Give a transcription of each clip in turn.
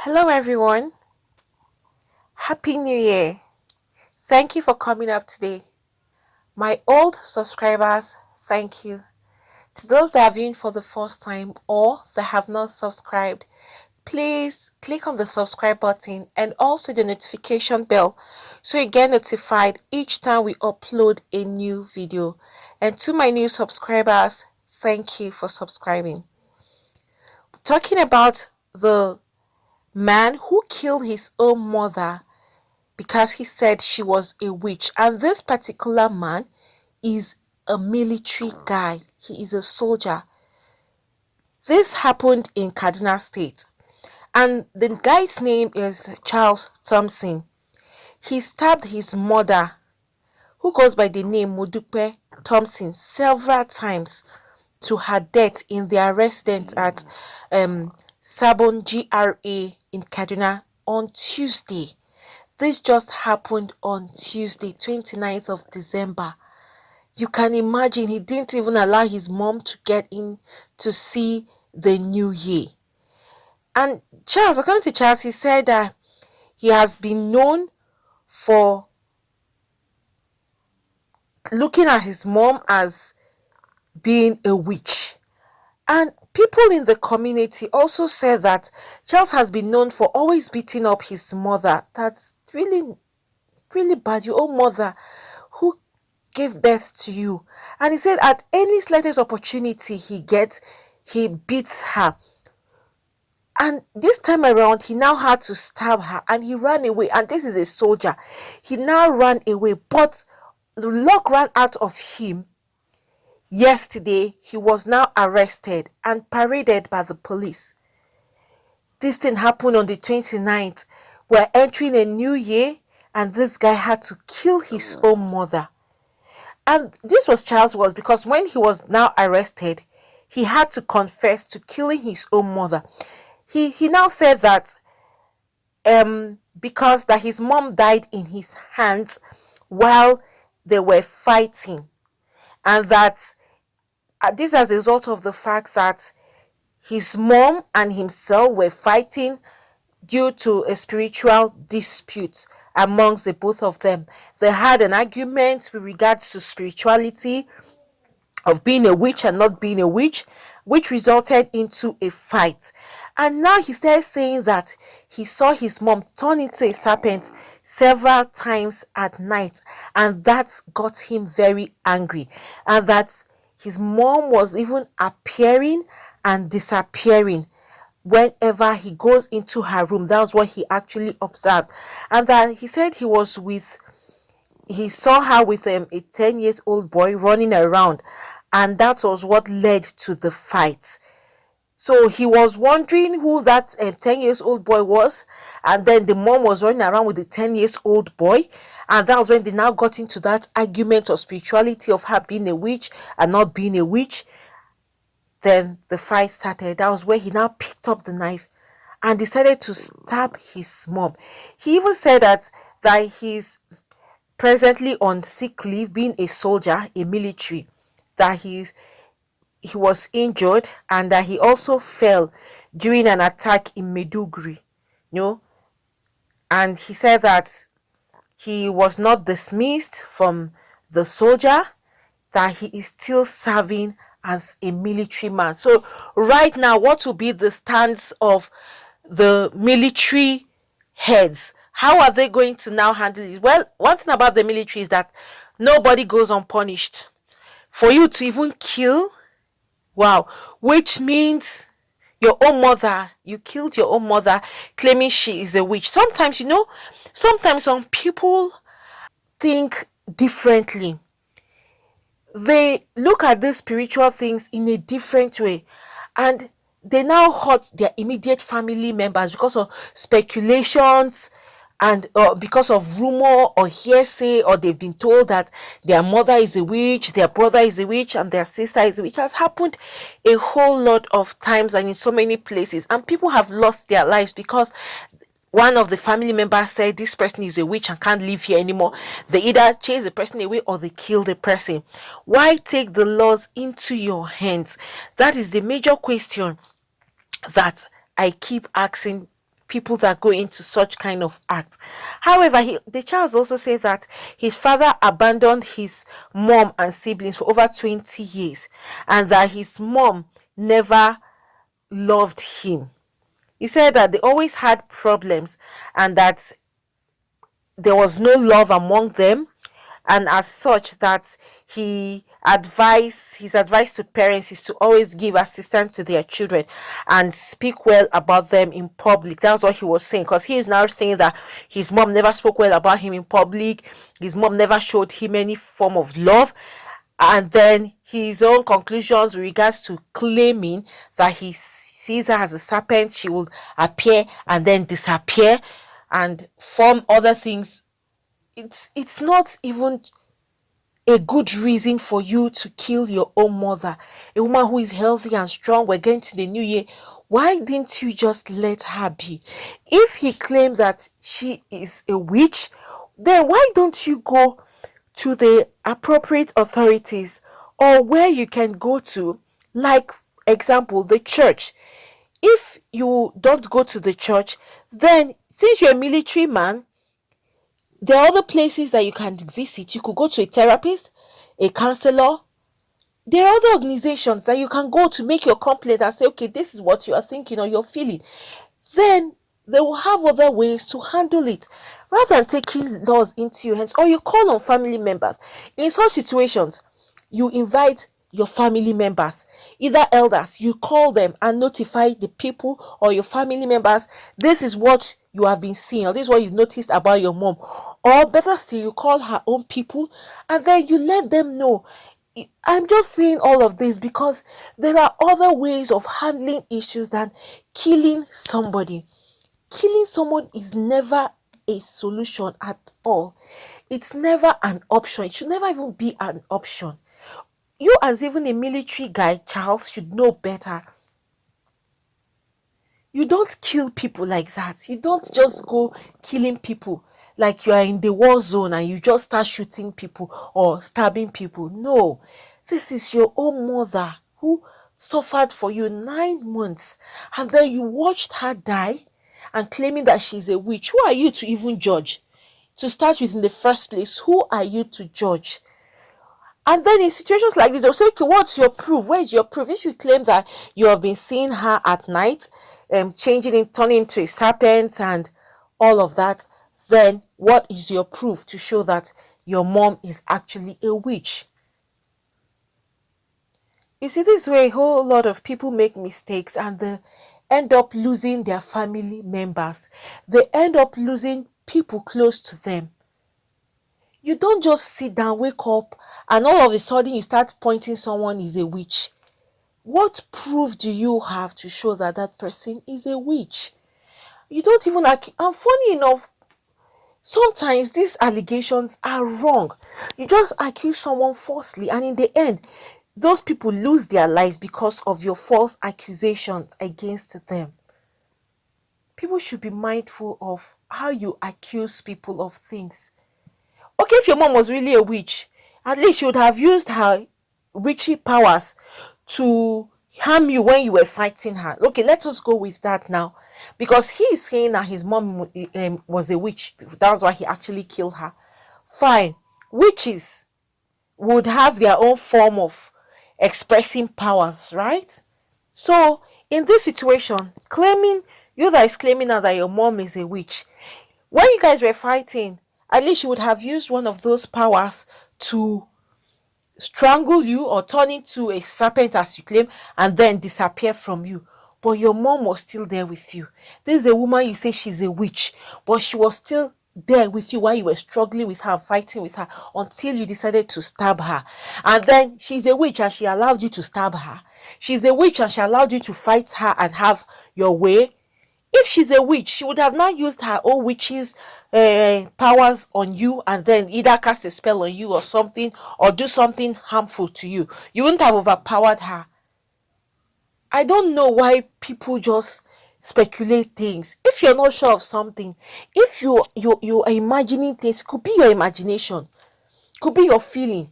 Hello, everyone. Happy New Year. Thank you for coming up today. My old subscribers, thank you. To those that are viewing for the first time or that have not subscribed, please click on the subscribe button and also the notification bell so you get notified each time we upload a new video. And to my new subscribers, thank you for subscribing. Talking about the man who killed his own mother because he said she was a witch. And this particular man is a military guy. He is a soldier. This happened in Kaduna State. And the guy's name is Charles Thompson. He stabbed his mother, who goes by the name Modupe Thompson, several times to her death in their residence at Sabon GRA in Kaduna on Tuesday. This just happened on Tuesday, 29th of December. You can imagine he didn't even allow his mom to get in to see the new year. And Charles, according to Charles, he said that he has been known for looking at his mom as being a witch. And people in the community also said that Charles has been known for always beating up his mother. That's really, really bad. Your own mother who gave birth to you. And he said at any slightest opportunity he gets, he beats her. And this time around, he now had to stab her and he ran away. And this is a soldier. He now ran away, but the luck ran out of him. Yesterday, he was now arrested and paraded by the police. This thing happened on the 29th. We're entering a new year and this guy had to kill his own mother. And this was Charles was because when he was now arrested, he had to confess to killing his own mother. He now said that because that his mom died in his hands while they were fighting, and that this as a result of the fact that his mom and himself were fighting due to a spiritual dispute amongst the both of them. They had an argument with regards to spirituality, of being a witch and not being a witch, which resulted into a fight. And now he started saying that he saw his mom turn into a serpent several times at night, and that got him very angry, and that his mom was even appearing and disappearing whenever he goes into her room. That was what he actually observed. And that he said he saw her with a 10-year-old boy running around, and that was what led to the fight. So he was wondering who that 10-year-old boy was, and then the mom was running around with the 10-year-old boy, and that was when they now got into that argument of spirituality of her being a witch and not being a witch. Then the fight started. That was where he now picked up the knife and decided to stab his mom. He even said that he's presently on sick leave, being a soldier, a military, that he was injured, and that he also fell during an attack in Maiduguri, and he said that he was not dismissed from the soldier, that he is still serving as a military man. So right now, what will be the stance of the military heads? How are they going to now handle it? Well, one thing about the military is that nobody goes unpunished. For you to even kill, wow, which means your own mother, you killed your own mother, claiming she is a witch. Sometimes, sometimes some people think differently. They look at these spiritual things in a different way, and they now hurt their immediate family members because of speculations and because of rumor or hearsay, or they've been told that their mother is a witch, their brother is a witch, and their sister is a witch. It has happened a whole lot of times and in so many places, and people have lost their lives because one of the family members said this person is a witch and can't live here anymore. They either chase the person away or they kill the person. Why take the laws into your hands? That is the major question that I keep asking people that go into such kind of act. However, the child also said that his father abandoned his mom and siblings for over 20 years and that his mom never loved him. He said that they always had problems and that there was no love among them, and as such that his advice to parents is to always give assistance to their children and speak well about them in public. That's what he was saying, because he is now saying that his mom never spoke well about him in public, his mom never showed him any form of love. And then his own conclusions with regards to claiming that he sees her as a serpent, she will appear and then disappear and form other things. It's not even a good reason for you to kill your own mother, a woman who is healthy and strong. We're getting to the new year. Why didn't you just let her be? If he claims that she is a witch, then why don't you go to the appropriate authorities or where you can go to, like example, the church? If you don't go to the church, then since you're a military man, there are other places that you can visit. You could go to a therapist, a counselor. There are other organizations that you can go to make your complaint and say, okay, this is what you are thinking or you're feeling. Then they will have other ways to handle it rather than taking laws into your hands. Or you call on family members. In such situations, you invite your family members, either elders, you call them and notify the people or your family members, this is what you have been seeing, or this is what you've noticed about your mom. Or better still, you call her own people and then you let them know. I'm just saying all of this because there are other ways of handling issues than killing somebody. Killing someone is never a solution at all. It's never an option. It should never even be an option. You, as even a military guy, Charles, should know better. You don't kill people like that. You don't just go killing people like you are in the war zone and you just start shooting people or stabbing people. No, this is your own mother who suffered for you 9 months and then you watched her die and claiming that she's a witch. Who are you to even judge? To start with, in the first place, who are you to judge? And then in situations like this, they'll say, okay, what's your proof? Where's your proof? If you claim that you have been seeing her at night, turning into a serpent and all of that, then what is your proof to show that your mom is actually a witch? You see, this way a whole lot of people make mistakes and they end up losing their family members. They end up losing people close to them. You don't just sit down, wake up, and all of a sudden you start pointing someone is a witch. What proof do you have to show that that person is a witch? You don't even and funny enough, sometimes these allegations are wrong. You just accuse someone falsely, and in the end, those people lose their lives because of your false accusations against them. People should be mindful of how you accuse people of things. Okay, if your mom was really a witch, at least she would have used her witchy powers to harm you when you were fighting her. Okay, let us go with that now. Because he is saying that his mom was a witch. That's why he actually killed her. Fine. Witches would have their own form of expressing powers, right? So, in this situation, you that is claiming now that your mom is a witch, when you guys were fighting, at least you would have used one of those powers to strangle you or turn into a serpent as you claim and then disappear from you. But your mom was still there with you. This is a woman you say she's a witch, but she was still there with you while you were struggling with her, fighting with her until you decided to stab her. And then she's a witch and she allowed you to stab her. She's a witch and she allowed you to fight her and have your way. If she's a witch, she would have now used her own witch's powers on you and then either cast a spell on you or something, or do something harmful to you. You wouldn't have overpowered her. I don't know why people just speculate things. If you're not sure of something, if you are imagining things, could be your imagination, could be your feeling.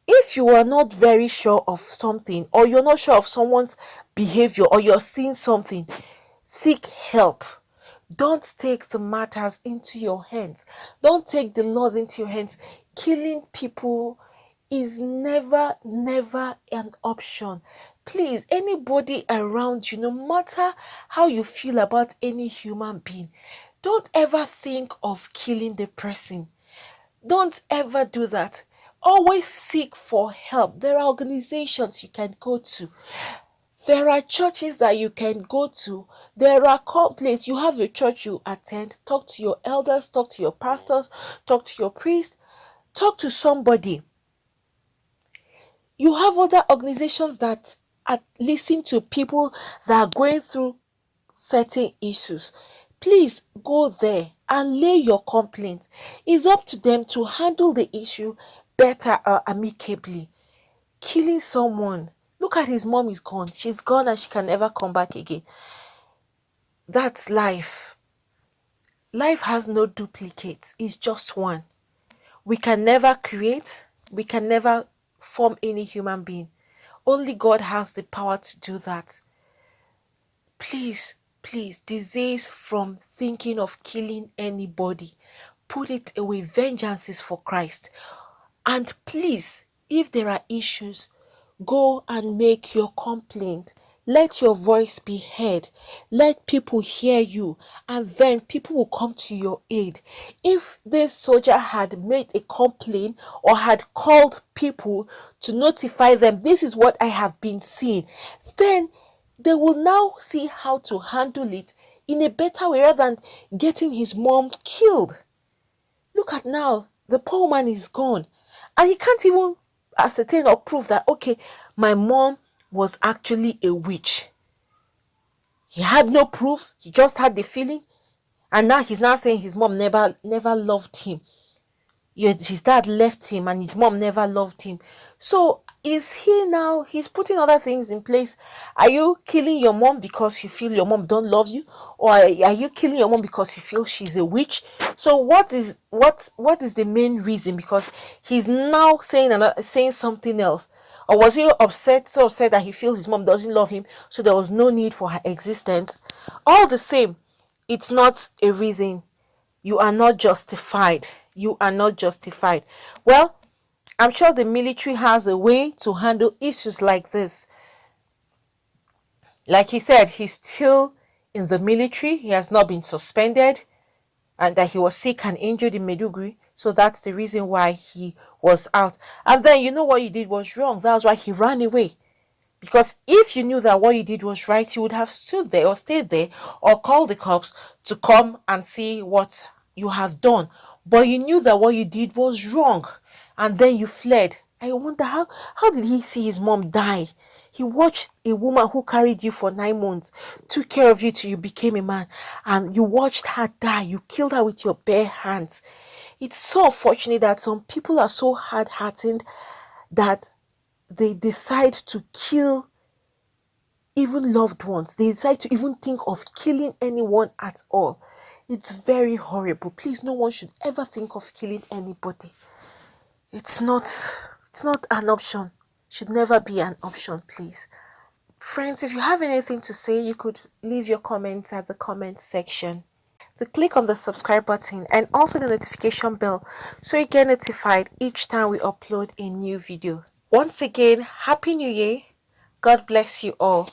If you are not very sure of something, or you're not sure of someone's behavior, or you're seeing something, seek help. Don't take the matters into your hands. Don't take the laws into your hands. Killing people is never, never an option. Please, anybody around you, no matter how you feel about any human being, don't ever think of killing the person. Don't ever do that. Always seek for help. There are organizations you can go to. There are churches that you can go to. There are places. You have a church you attend. Talk to your elders, talk to your pastors, talk to your priest, talk to somebody. You have other organizations that listen to people that are going through certain issues. Please go there and lay your complaint. It's up to them to handle the issue better or amicably. Killing someone. Look at his mom is gone. She's gone and she can never come back again. That's life. Life has no duplicates. It's just one. We can never create. We can never form any human being. Only God has the power to do that. Please, please, desist from thinking of killing anybody. Put it away. Vengeance is for Christ. And please, if there are issues, go and make your complaint. Let your voice be heard. Let people hear you, and then people will come to your aid. If this soldier had made a complaint or had called people to notify them, this is what I have been seeing, then they will now see how to handle it in a better way rather than getting his mom killed. Look at now, the poor man is gone, and he can't even ascertain or prove that, okay, my mom was actually a witch. He had no proof, he just had the feeling, and now he's now saying his mom never loved him. His dad left him and his mom never loved him. So is he now, he's putting other things in place. Are you killing your mom because you feel your mom don't love you? Or are you killing your mom because you feel she's a witch? So what is the main reason? Because he's now saying something else. Or was he so upset that he feels his mom doesn't love him, so there was no need for her existence? All the same, it's not a reason. You are not justified. You are not justified. Well, I'm sure the military has a way to handle issues like this. Like he said, he's still in the military. He has not been suspended, and that he was sick and injured in Maiduguri. So that's the reason why he was out. And then you know what you did was wrong. That's why he ran away. Because if you knew that what you did was right, you would have stood there or stayed there or called the cops to come and see what you have done. But you knew that what you did was wrong, and then you fled. I wonder how did he see his mom die? He watched a woman who carried you for 9 months, took care of you till you became a man, and you watched her die. You killed her with your bare hands. It's so unfortunate that some people are so hard-hearted that they decide to kill even loved ones. They decide to even think of killing anyone at all. It's very horrible. Please, no one should ever think of killing anybody. It's not an option. Should never be an option, please. Friends, if you have anything to say, you could leave your comments at the comment section. Click on the subscribe button and also the notification bell so you get notified each time we upload a new video. Once again, Happy New Year. God bless you all.